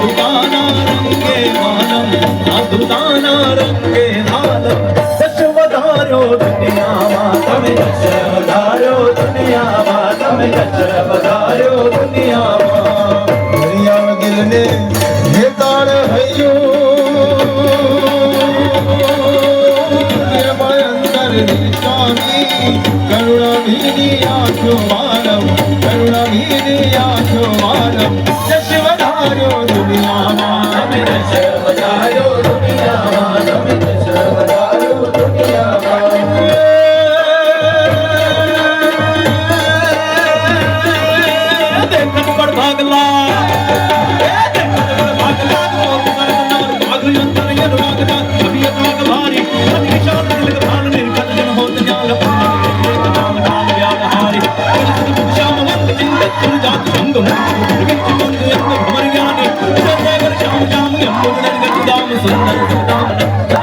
साधुदाना रंगे मालम साधुदाना रंगे मालम यश वधार्यो दुनियाમાં તમે यश वधार्यो दुनियाમાં તમે यश वधार्यो दुनियाમાં હરિયાણ દિલને હેતાળ હૈયો નિર્મળ અંતર નિશાની કરુણા ભીની આંખો માનવ કરુણા ભીની આંખો માનવ यश वधार्यो दुनियाમાં તમે यश वधार्यो दुनियाમાં તમે यश वधार्यो दुनियाમાં देखन पर भागला देखन पर भागला मोर मरनार भागयो तन अनुरागना अभी अनुराग भारी अति विशाल दिल भान निर्गत जन होत न्याल नाम नाम व्याधारी श्याम वंत चिंतत तुम जात संग विच मंग यत्न भमर ज्ञानी सागर श्याम श्याम यम गुण गति दाम सुंदर सुदान